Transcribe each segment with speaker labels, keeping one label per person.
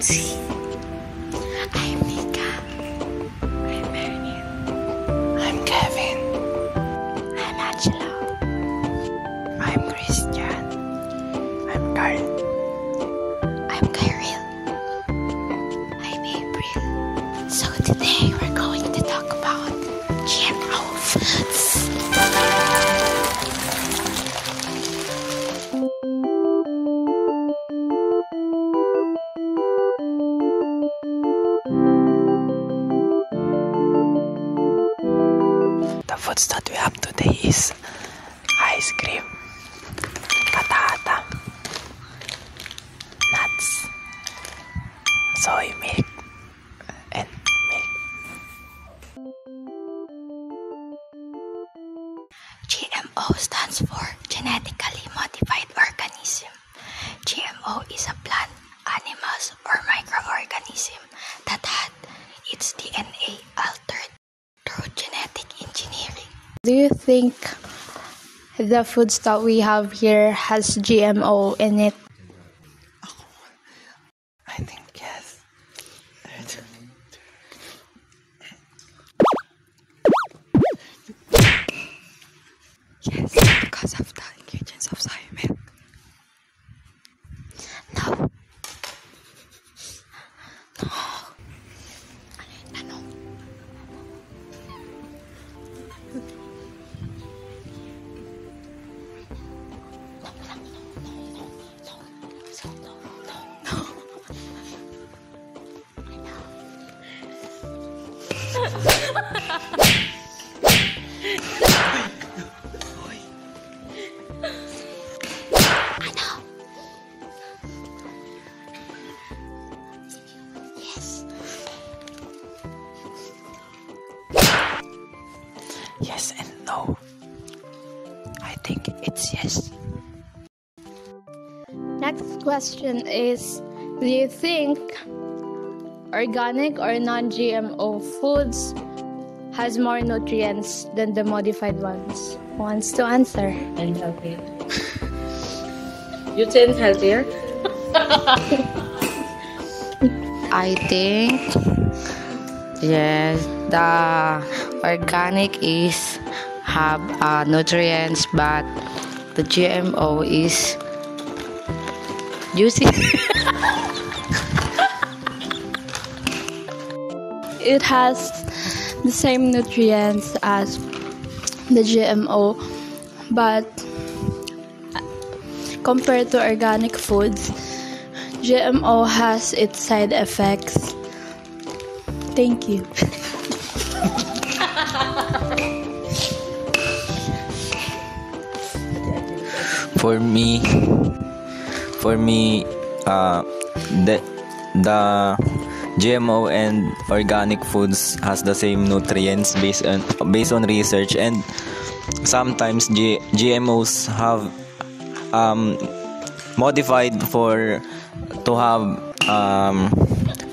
Speaker 1: Josie. I'm Nika. I'm Marian. I'm Kevin. I'm Angela. I'm Christian. I'm Carl. I'm Kyril. I'm April. So today we're going to talk about GMO foods. The foods that we have today is ice cream, patata, nuts, soy milk, and milk. GMO stands for genetically modified organism. GMO is a plant, animals, or microorganism that had its DNA altered through genetic engineering.
Speaker 2: Do you think the foods that we have here has GMO in it?
Speaker 1: I think yes. Yes, because of the ingredients of soy milk. No. No. Yes and no. I think it's yes.
Speaker 2: Next question is, do you think organic or non-GMO foods has more nutrients than the modified ones? Who wants to answer?
Speaker 3: And healthier. You think healthier?
Speaker 4: I think yes, the organic is have nutrients, but the GMO is juicy.
Speaker 2: It has the same nutrients as the GMO, but compared to organic foods, GMO has its side effects. Thank you.
Speaker 5: For me, the GMO and organic foods has the same nutrients based on research, and sometimes GMOs have modified to have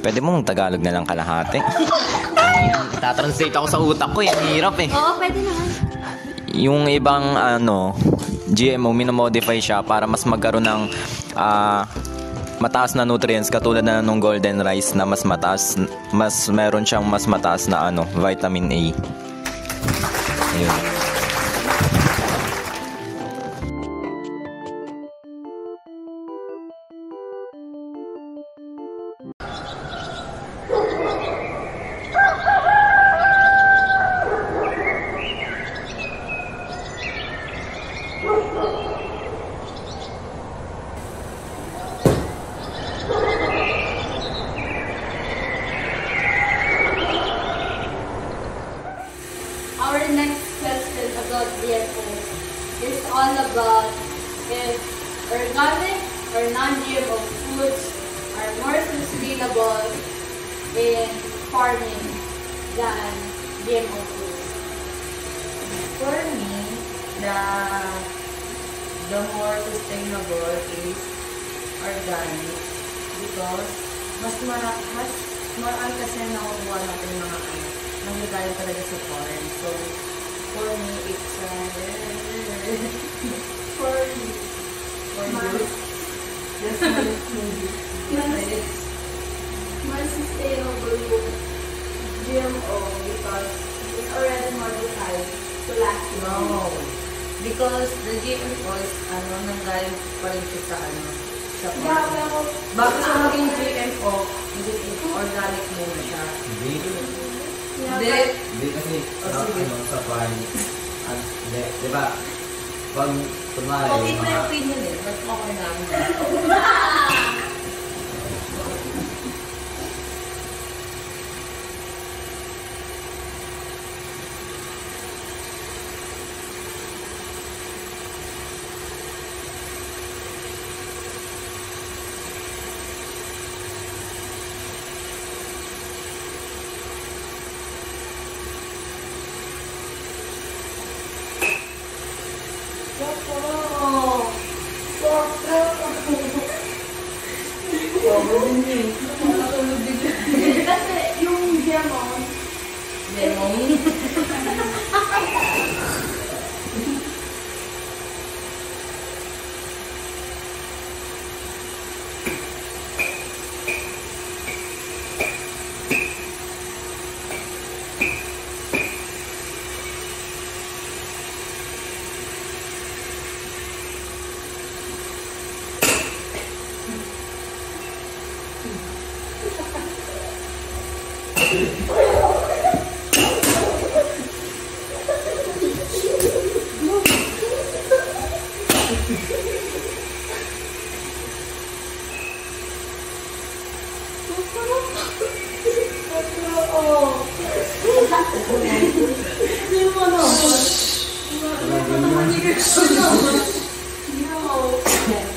Speaker 5: pwede mo mong Tagalog na lang kalahati.
Speaker 6: Tatranslate ako sa utak ko, ang hirap eh.
Speaker 7: Oo, pwede naman.
Speaker 5: Yung ibang GMO, minomodify siya para mas magkaroon ng mataas na nutrients, katulad na nung golden rice na meron siyang mas mataas na vitamin A. Ayun.
Speaker 2: Our next question about GMO is all about if organic or non-GMO foods are more sustainable in farming than GMO foods.
Speaker 3: For me, the more sustainable is organic because mas marami kasi nakukuha natin mga nangyayari talaga sa farm. So, for me, it's for you. Yes, GMO is, nanggaling pa rin siya sa sa farm. Bago siya maging GMO, organic muna siya.
Speaker 6: Hindi.
Speaker 3: Hindi
Speaker 6: Kasi sa farm, di ba? Pag tumari,
Speaker 3: okay na yung opinion eh. Ba't okay namin?
Speaker 2: Kasi yung lemon,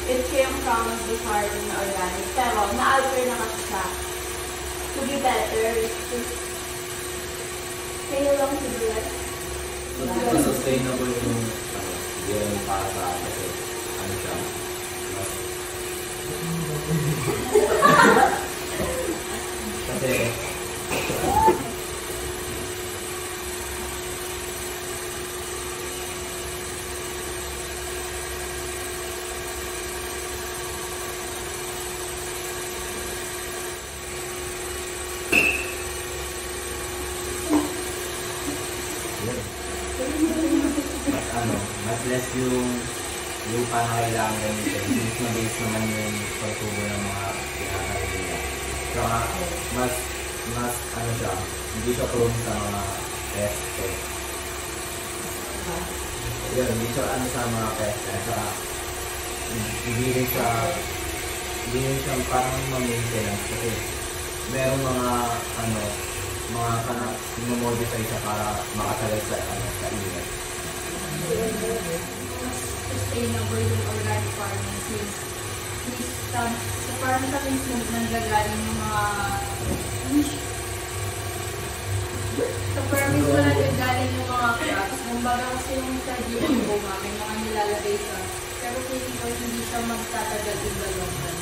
Speaker 2: it came from the garden organic, pero na-alter na kasi siya to be better. Kaya lang to do it.
Speaker 6: sustainable yung GMO para sa kasi siya. Kasi mas less yung lupa na kailangan gamitin. Since na-base naman yung pagtubo ng mga pinakain nila. Saka mas siya, hindi siya prone sa mga peste. Yun, hindi siya sa mga peste. Saka hindi rin siya parang ma-maintenance kasi merong mga modify siya para makatagal sa init.
Speaker 2: Sustainable yung organic farming since sa farm sa mismo nanggagaling yung mga sa farm mismo nanggagaling yung mga crops. Kumbaga kasi yung sa GMO may mga nilalagay siya. Pero feeling ko hindi siya magtatagal in the long run.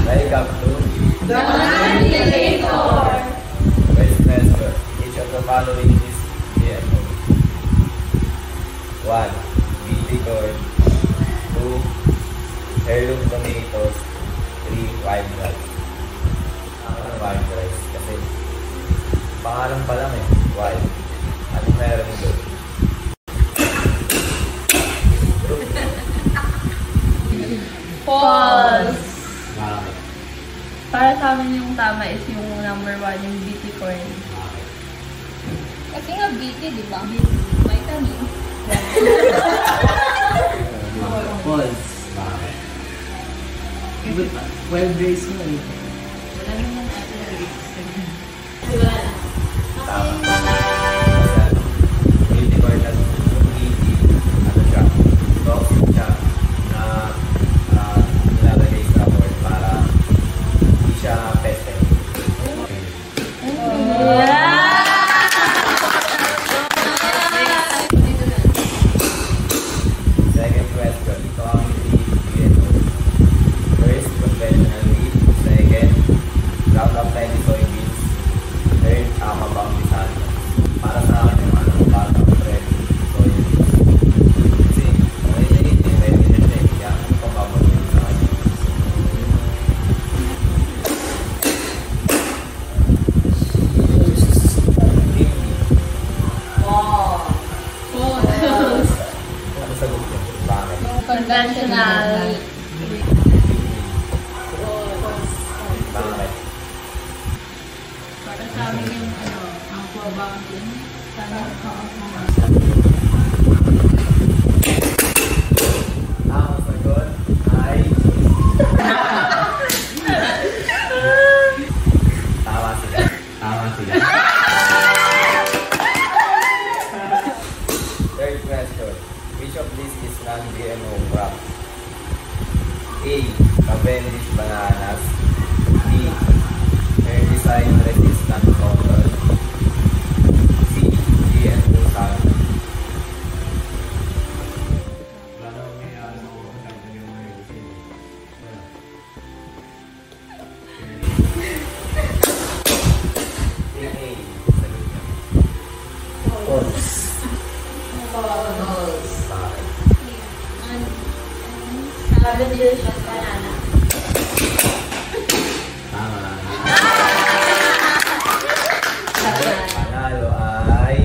Speaker 6: Welcome to the Navigator. Westminster. Each of the following is GMO. 1. BT corn. 2. Heirloom tomatoes. 3. Wild rice. Wild rice kasi pangalan pa lang eh. Wild. Anong meron doon?
Speaker 2: False!
Speaker 6: Bakit?
Speaker 2: Para sa amin yung tama is yung number 1, yung BT corn. Kasi nga BT, di ba? Vitamin.
Speaker 6: False. Bakit? Wild rice mo eh. Wala naman natin. Tama. out of 20 soybeans, third, mabangkisan. Para sa akin yung out of 20 soybeans. Kasi, ready na siya. Kaya, ano pa babagin sa kanya? Ano sagot ko? Bakit?
Speaker 2: Conventional.
Speaker 6: Bakit?
Speaker 2: Para sa amin yung ang poor banking.
Speaker 6: Ang sagot ay... Tama sila. Tama sila. Third question. Which of these is non-GMO crop? A. Cavendish bananas. B. Herbicide-resistant cotton. C. GMO salmon. Panalo ay...